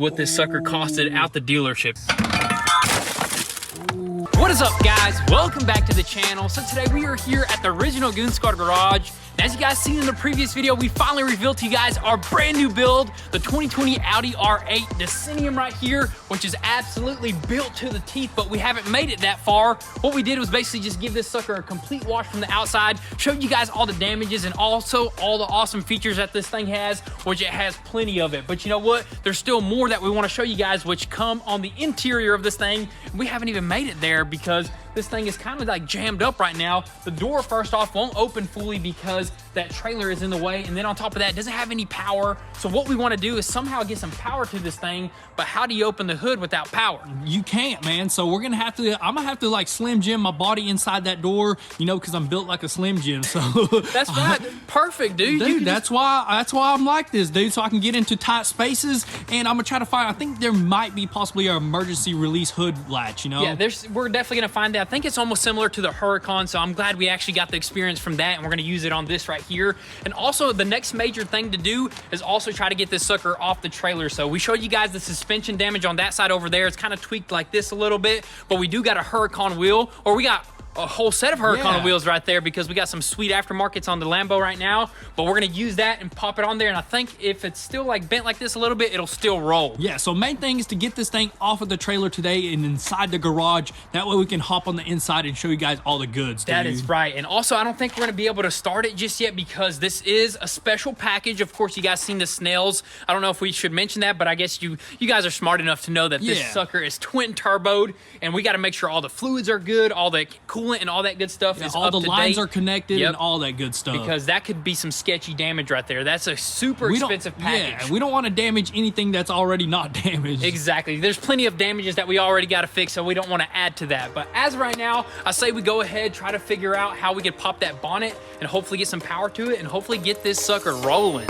what this sucker costed out the dealership. What is up, guys? Welcome back to the channel. So today we are here at the original Goon Squad garage. And as you guys seen in the previous video, we finally revealed to you guys our brand new build, the 2020 Audi R8 Decennium right here, which is absolutely built to the teeth, but we haven't made it that far. What we did was basically just give this sucker a complete wash from the outside, showed you guys all the damages and also all the awesome features that this thing has, which it has plenty of it. But you know what? There's still more that we want to show you guys, which come on the interior of this thing. We haven't even made it there because this thing is kind of like jammed up right now. The door, first off, won't open fully because that trailer is in the way, and then on top of that, it doesn't have any power. So what we want to do is somehow get some power to this thing, but how do you open the hood without power? You can't, man. So we're gonna have to, I'm gonna have to like Slim Jim my body inside that door, you know, because I'm built like a Slim Jim. So that's right. Perfect, dude. Dude, that's why I'm like this, dude, so I can get into tight spaces. And I'm gonna try to find, I think there might be possibly an emergency release hood latch, you know? Yeah, we're definitely gonna find that. I think it's almost similar to the Huracan, so I'm glad we actually got the experience from that, and we're gonna use it on this right here. And also, the next major thing to do is also try to get this sucker off the trailer. So we showed you guys the suspension damage on that side over there. It's kind of tweaked like this a little bit, but we do got a Huracan wheel, or we got a whole set of Huracan wheels right there because we got some sweet aftermarkets on the Lambo right now, but we're gonna use that and pop it on there, and I think if it's still like bent like this a little bit, it'll still roll. Yeah, so main thing is to get this thing off of the trailer today and inside the garage. That way we can hop on the inside and show you guys all the goods, dude. That is right. And also, I don't think we're gonna be able to start it just yet because this is a special package. Of course, you guys seen the snails. I don't know if we should mention that, but I guess you guys are smart enough to know that this sucker is twin turboed, and we gotta make sure all the fluids are good, all the coolant and all that good stuff is up to date. All the lines are connected and all that good stuff. Because that could be some sketchy damage right there. That's a super expensive package. Yeah, we don't want to damage anything that's already not damaged. Exactly. There's plenty of damages that we already got to fix, so we don't want to add to that. But as of right now, I say we go ahead, try to figure out how we could pop that bonnet and hopefully get some power to it and hopefully get this sucker rolling.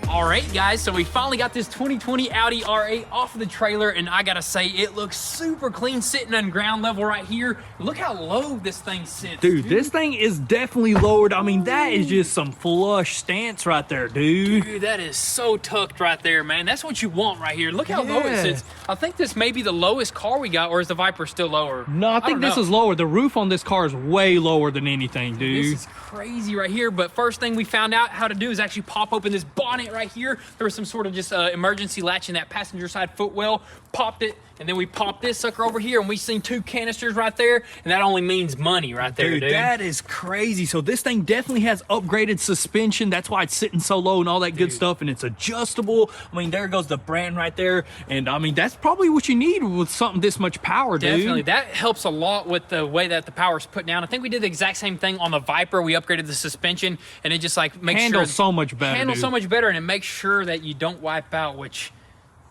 Alright guys, so we finally got this 2020 Audi R8 off of the trailer, and I gotta say, it looks super clean sitting on ground level right here. Look how low this thing sits. Dude, this thing is definitely lowered. I mean, that is just some flush stance right there, dude. Dude, that is so tucked right there, man. That's what you want right here. Look how low it sits. I think this may be the lowest car we got, or is the Viper still lower? No, I think this is lower. The roof on this car is way lower than anything, dude. This is crazy right here, but first thing we found out how to do is actually pop open this bonnet right here. There was some sort of just emergency latch in that passenger side footwell. Popped it, and then we popped this sucker over here, and we seen 2 canisters right there, and that only means money right there, dude. That is crazy. So this thing definitely has upgraded suspension. That's why it's sitting so low and all that good stuff, and it's adjustable. I mean, there goes the brand right there, and I mean, that's probably what you need with something this much power, dude. Definitely. That helps a lot with the way that the power is put down. I think we did the exact same thing on the Viper. We upgraded the suspension, and it just like makes handles so much better, handles so much better, and it makes sure that you don't wipe out, which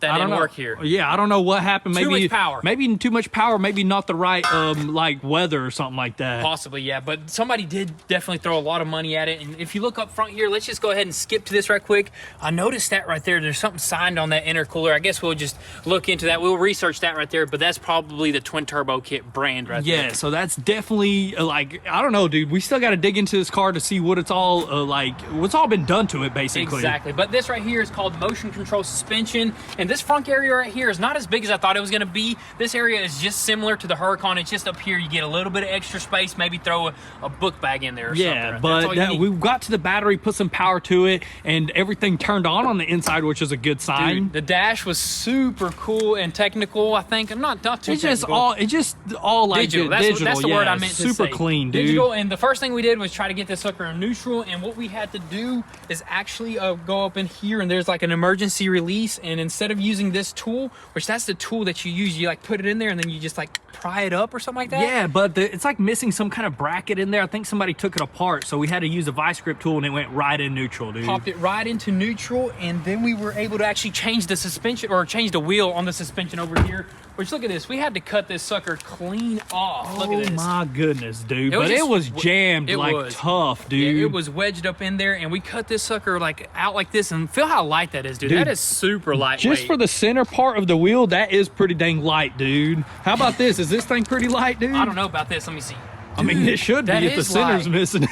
that I don't didn't know. work here. Yeah, I don't know what happened. Too Maybe much power. Maybe too much power. Maybe not the right like weather or something like that. Possibly, yeah. But somebody did definitely throw a lot of money at it. And if you look up front here, let's just go ahead and skip to this right quick. I noticed that right there. There's something signed on that intercooler. I guess we'll just look into that. We'll research that right there. But that's probably the twin turbo kit brand right there. Yeah, so that's definitely like, I don't know, dude. We still got to dig into this car to see what it's all like, what's all been done to it, basically. Exactly. But this right here is called motion control suspension. And this front area right here is not as big as I thought it was going to be. This area is just similar to the Huracan. It's just up here. You get a little bit of extra space. Maybe throw a book bag in there or something. Yeah, Right? but we got to the battery, put some power to it, and everything turned on the inside, which is a good sign. Dude, the dash was super cool and technical. I think I'm not too It's technical. just all like digital. That's the yeah, word I meant to say. super clean, dude. Digital. And the first thing we did was try to get this sucker in neutral. And what we had to do is actually go up in here, and there's like an emergency release. And instead of using this tool, which that's the tool that you use, you like put it in there and then you just like pry it up or something like that. Yeah, but it's like missing some kind of bracket in there. I think somebody took it apart, so we had to use a vice grip tool, and it went right in neutral, dude. Popped it right into neutral, and then we were able to actually change the suspension, or change the wheel on the suspension over here. Which, look at this, we had to cut this sucker clean off. Look at this. Oh my goodness, dude. It was But it just- was jammed it like was. tough, dude. Yeah, it was wedged up in there, and we cut this sucker like out like this, and feel how light that is, dude. Dude, That is super lightweight. Just for the center part of the wheel, that is pretty dang light, dude. How about this? Is this thing pretty light, dude? I don't know about this. Let me see. I mean, it should be that if the is center's light. missing.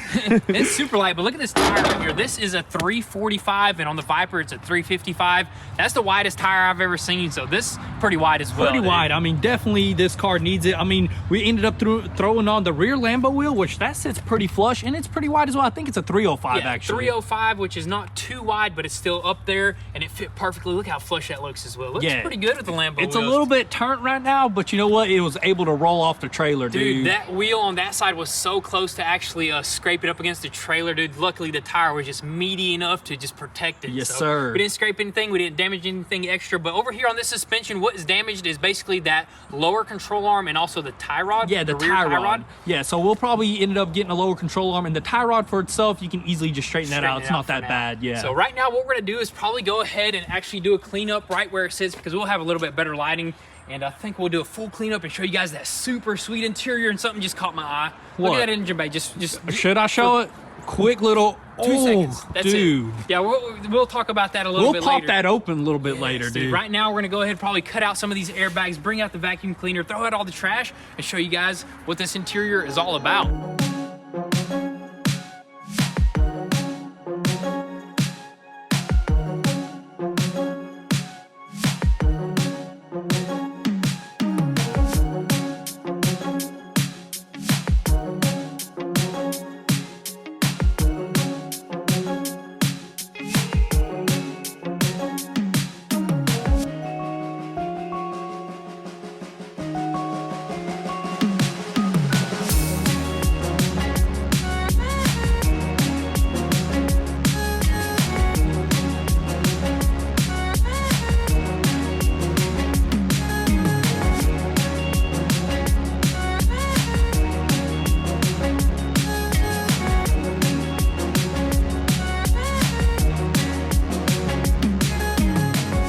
It's super light, but look at this tire right here. This is a 345, and on the Viper, it's a 355. That's the widest tire I've ever seen, so this is pretty wide as well. Pretty dude. wide. I mean, definitely this car needs it. I mean, we ended up throwing on the rear Lambo wheel, which that sits pretty flush, and it's pretty wide as well. I think it's a 305, Yeah, actually. 305, which is not too wide, but it's still up there, and it fit perfectly. Look how flush that looks as well. Looks Yeah. pretty good with the Lambo It's wheels. a little bit turnt right now, but you know what? It was able to roll off the trailer, dude. Dude, that wheel on that side was so close to actually scrape it up against the trailer, dude. Luckily, the tire was just meaty enough to just protect it. Yes, so sir. We didn't scrape anything. We didn't damage anything extra. But over here on this suspension, what is damaged is basically that lower control arm and also the tie rod. Yeah, the rear tie rod. Yeah, so we'll probably end up getting a lower control arm, and the tie rod for itself, you can easily just straighten that out. It's not that bad, yeah. So right now, what we're gonna do is probably go ahead and actually do a cleanup right where it sits, because we'll have a little bit better lighting. And I think we'll do a full cleanup and show you guys that super sweet interior, and something just caught my eye. Look What? at that engine bay. Just Should I show it? Quick little, 2 seconds. That's dude. it. Yeah, we'll talk about that a little bit We'll later. pop that open a little bit later, Yes, dude. Right now, we're gonna go ahead and probably cut out some of these airbags, bring out the vacuum cleaner, throw out all the trash, and show you guys what this interior is all about.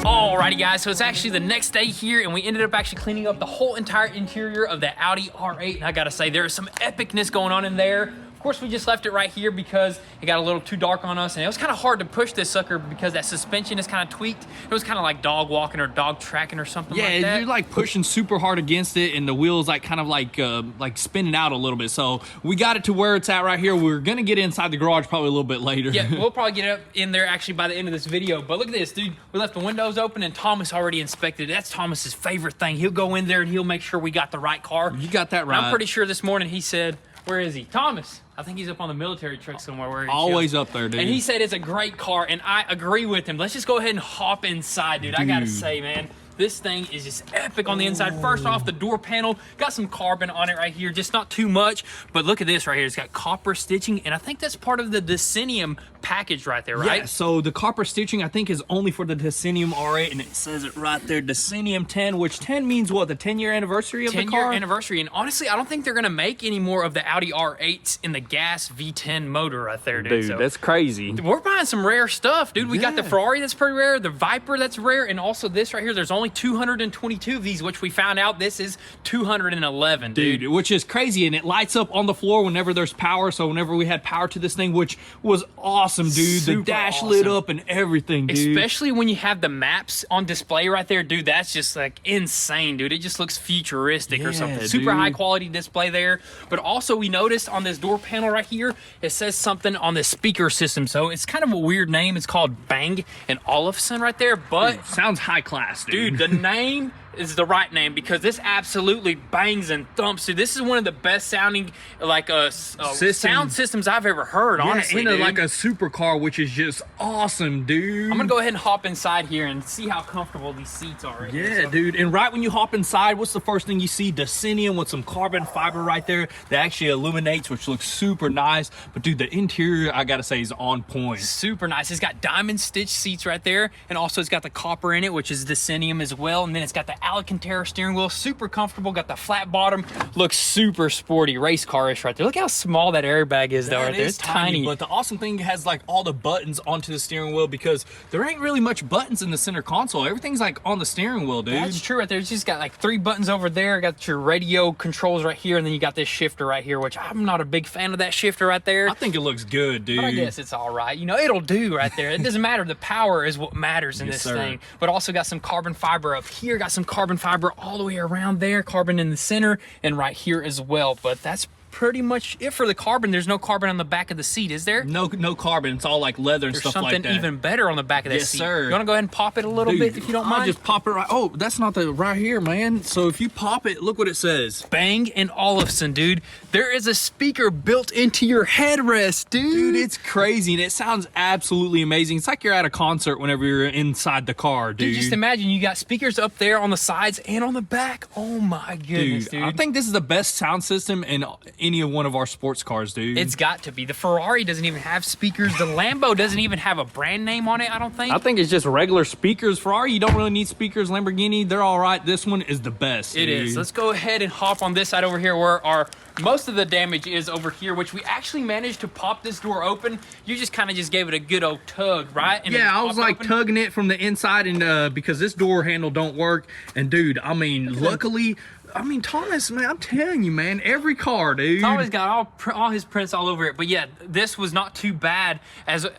Alrighty guys, so it's actually the next day here, and we ended up actually cleaning up the whole entire interior of the Audi R8, and I gotta say, there is some epicness going on in there. Of course, we just left it right here because it got a little too dark on us, and it was kind of hard to push this sucker because that suspension is kind of tweaked. It was kind of like dog walking or dog tracking or something like that. Yeah, you're like pushing super hard against it, and the wheel's like kind of like spinning out a little bit. So we got it to where it's at right here. We're gonna get inside the garage probably a little bit later. Yeah, we'll probably get up in there actually by the end of this video. But look at this, dude. We left the windows open, and Thomas already inspected it. That's Thomas's favorite thing. He'll go in there and he'll make sure we got the right car. You got that And right. I'm pretty sure this morning he said, where is he? Thomas. I think he's up on the military truck somewhere. Where he Always chills. up there, dude. And he said it's a great car, and I agree with him. Let's just go ahead and hop inside, dude. I gotta say, man, This thing is just epic on the inside. First off, the door panel got some carbon on it right here, just not too much, but look at this right here. It's got copper stitching, and I think that's part of the Decennium package right there, right? Yeah, so the copper stitching I think is only for the Decennium R8, and it says it right there, Decennium 10, which 10 means what, the 10-year anniversary of the car? 10-year anniversary, and honestly, I don't think they're gonna make any more of the Audi R8s in the gas V10 motor right there, dude. Dude, that's crazy. We're buying some rare stuff, dude. We got the Ferrari that's pretty rare, the Viper that's rare, and also this right here. There's only 222 of these, which we found out this is 211, dude. Which is crazy, and it lights up on the floor whenever there's power. So whenever we had power to this thing, which was awesome, dude. Super the dash awesome. lit up and everything, dude. Especially when you have the maps on display right there, dude. That's just like insane, dude. It just looks futuristic or something. Super high quality display there. But also we noticed on this door panel right here, it says something on the speaker system. So it's kind of a weird name. It's called Bang & Olufsen right there, but Dude, sounds high class, dude. the name is the right name because this absolutely bangs and thumps, dude. This is one of the best sounding like sound systems I've ever heard, honestly, in like a supercar, which is just awesome, dude. I'm gonna go ahead and hop inside here and see how comfortable these seats are. Yeah, dude. And right when you hop inside, what's the first thing you see? Decennium with some carbon fiber right there that actually illuminates, which looks super nice. But dude, the interior, I gotta say, is on point. Super nice. It's got diamond stitch seats right there, and also it's got the copper in it, which is Decennium as well. And then it's got the Alcantara steering wheel, super comfortable. Got the flat bottom, looks super sporty, race car-ish right there. Look how small that airbag is though, right there. It's tiny. But the awesome thing, it has like all the buttons onto the steering wheel because there ain't really much buttons in the center console. Everything's like on the steering wheel, dude. That's true right there. It's just got like 3 buttons over there. Got your radio controls right here, and then you got this shifter right here, which I'm not a big fan of that shifter right there. I think it looks good, dude. But I guess it's all right. You know, it'll do right there. It doesn't matter. The power is what matters in this thing. But also got some carbon fiber up here. Got some carbon fiber all the way around there. Carbon in the center and right here as well. But that's pretty much it for the carbon. There's no carbon on the back of the seat, is there? No carbon. It's all like leather and stuff like that. There's something even better on the back of that seat. Yes, sir. You want to go ahead and pop it a little bit if you don't mind? I'll just pop it right. Oh, that's not the right here, man. So if you pop it, look what it says. Bang & Olufsen, dude. There is a speaker built into your headrest, dude. Dude, it's crazy, and it sounds absolutely amazing. It's like you're at a concert whenever you're inside the car, dude. Dude, just imagine you got speakers up there on the sides and on the back. Oh my goodness, dude. I think this is the best sound system in any of one of our sports cars, dude. It's got to be. The Ferrari doesn't even have speakers. The Lambo doesn't even have a brand name on it, I don't think. I think it's just regular speakers. Ferrari, you don't really need speakers. Lamborghini, they're all right. This one is the best, It dude. is. Let's go ahead and hop on this side over here where our most of the damage is over here, which we actually managed to pop this door open. You just kind of just gave it a good old tug, right? And yeah, I was like tugging it from the inside, and because this door handle don't work. And dude, I mean, luckily, I mean, Thomas, man, I'm telling you, man, every car, dude. Thomas got all his prints all over it. But yeah, this was not too bad,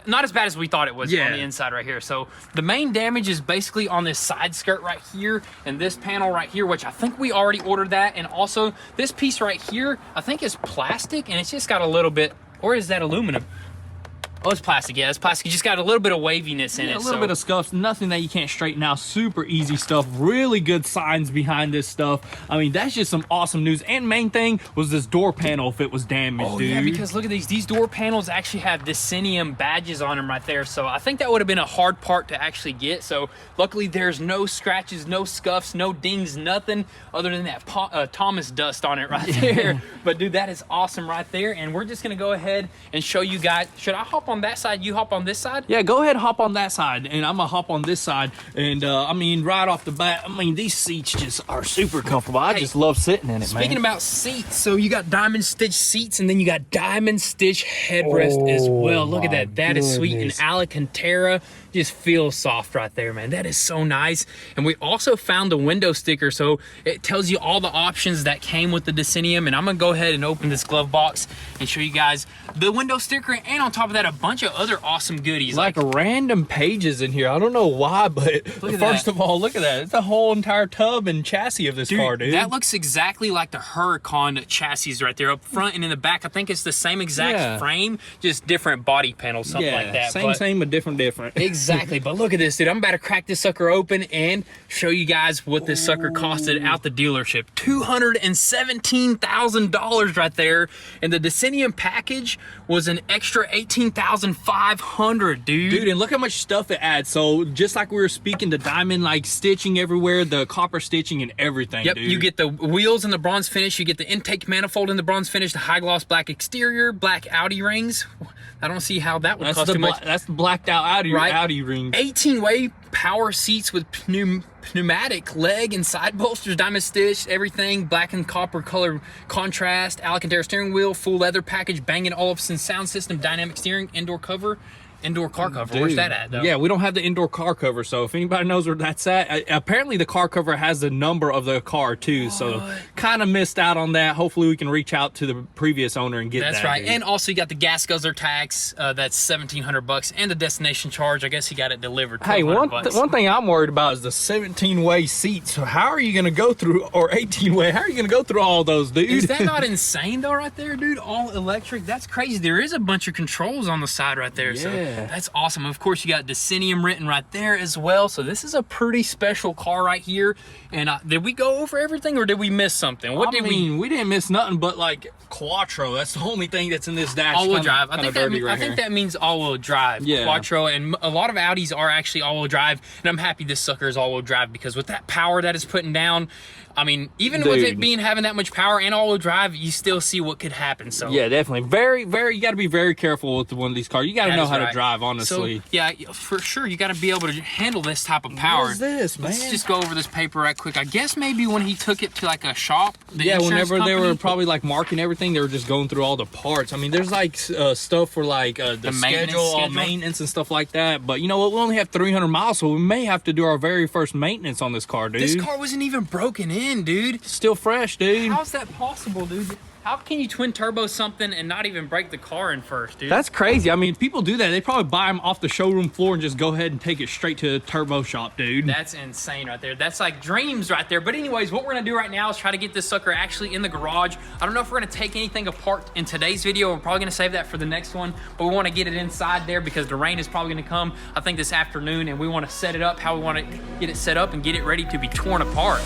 not as bad as we thought it was on the inside right here. So the main damage is basically on this side skirt right here and this panel right here, which I think we already ordered that. And also this piece right here, I think is plastic, and it's just got a little bit, or is that aluminum? Oh, it's plastic. Yeah, it's plastic. You just got a little bit of waviness in it. A little bit of scuffs. Nothing that you can't straighten out. Super easy stuff. Really good signs behind this stuff. I mean, that's just some awesome news. And main thing was this door panel if it was damaged, dude. Yeah, because look at these. These door panels actually have Decennium badges on them right there. So I think that would have been a hard part to actually get. So luckily there's no scratches, no scuffs, no dings, nothing other than that Thomas dust on it right there. But dude, that is awesome right there. And we're just going to go ahead and show you guys. Should I hop on that side, you hop on this side? Yeah, go ahead, hop on that side, and I'm gonna hop on this side. And I mean, right off the bat, I mean, these seats just are super comfortable. I just love sitting in it, man. Speaking about seats, so you got diamond stitch seats, and then you got diamond stitch headrest as well. Look at that. That is sweet. And Alcantara just feels soft right there, man. That is so nice. And we also found the window sticker, so it tells you all the options that came with the Decennium. And I'm gonna go ahead and open this glove box and show you guys the window sticker, and on top of that, a bunch of other awesome goodies. Like random pages in here. I don't know why, but first of all, look at that. It's the whole entire tub and chassis of this car, dude. That looks exactly like the Huracan chassis right there up front and in the back. I think it's the same exact frame, just different body panels, something like that. Same, but different. Exactly, but look at this, dude. I'm about to crack this sucker open and show you guys what this sucker costed out the dealership. $217,000 right there, and the Decennium package was an extra $18,500, dude. Dude, and look how much stuff it adds. So just like we were speaking, the diamond like stitching everywhere, the copper stitching and everything. Yep, dude. you get the wheels in the bronze finish, you get the intake manifold in the bronze finish, the high gloss black exterior, black Audi rings. I don't see how that would cost too much. That's the blacked out Audi, Right? Audi ring. 18-way power seats with pneumatic leg and side bolsters, diamond stitch, everything, black and copper color contrast, Alcantara steering wheel, full leather package, Bang & Olufsen sound system, dynamic steering, indoor cover. Indoor car cover. Dude. Where's that at, though? Yeah, we don't have the indoor car cover, so if anybody knows where that's at, apparently the car cover has the number of the car too, so kind of missed out on that. Hopefully we can reach out to the previous owner and get that. That's right. Dude. And also you got the gas guzzler tax, that's $1,700, and the destination charge. I guess he got it delivered. Hey, one $1,200. thing I'm worried about is the 17-way seats. So how are you going to go through, or 18-way, how are you going to go through all those, dude? Is that not insane though right there, dude? All electric. That's crazy. There is a bunch of controls on the side right there. So Yeah. that's awesome. Of course, you got Decennium written right there as well. So this is a pretty special car right here. And did we go over everything, or did we miss something? What did we didn't miss nothing but like Quattro. That's the only thing that's in this dash. All-wheel drive. I think that that means all-wheel drive. Yeah. Quattro, and a lot of Audis are actually all-wheel drive, and I'm happy this sucker is all-wheel drive, because with that power that it's putting down, I mean, even with it having that much power and all-wheel drive, you still see what could happen. So yeah, definitely. Very, you got to be very careful with one of these cars. You got to know how to drive, honestly. So, yeah, for sure, you got to be able to handle this type of power. What is this, man? Let's just go over this paper right quick. I guess maybe when he took it to like a shop, whenever they were probably like marking everything, they were just going through all the parts. I mean, there's like stuff for like the schedule, maintenance and stuff like that. But you know what? We only have 300 miles, so we may have to do our very first maintenance on this car, dude. This car wasn't even broken in, dude. Still fresh, dude. How's that possible, dude? How can you twin turbo something and not even break the car in first, dude? That's crazy. I mean, people do that. They probably buy them off the showroom floor and just go ahead and take it straight to the turbo shop, dude. That's insane right there. That's like dreams right there. But anyways, what we're gonna do right now is try to get this sucker actually in the garage. I don't know if we're gonna take anything apart in today's video. We're probably gonna save that for the next one, but we wanna get it inside there because the rain is probably gonna come, I think, this afternoon, and we wanna set it up how we wanna get it set up and get it ready to be torn apart.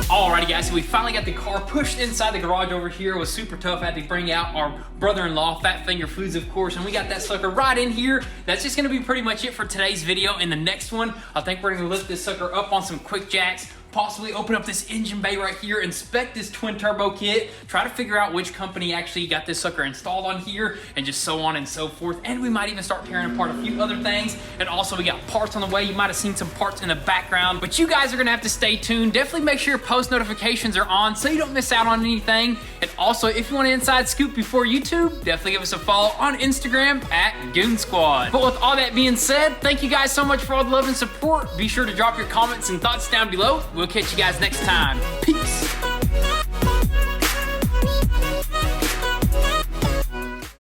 Alrighty guys, so we finally got the car pushed inside the garage over here. It was super tough. I had to bring out our brother-in-law, Fat Finger Foods, of course, and we got that sucker right in here. That's just gonna be pretty much it for today's video. In the next one, I think we're gonna lift this sucker up on some quick jacks, possibly open up this engine bay right here, inspect this twin turbo kit, try to figure out which company actually got this sucker installed on here, and just so on and so forth. And we might even start tearing apart a few other things. And also we got parts on the way. You might have seen some parts in the background, but you guys are gonna have to stay tuned. Definitely make sure your post notifications are on so you don't miss out on anything. And also, if you want an inside scoop before YouTube, definitely give us a follow on Instagram at goonzquad. But with all that being said, thank you guys so much for all the love and support. Be sure to drop your comments and thoughts down below. We'll catch you guys next time. Peace.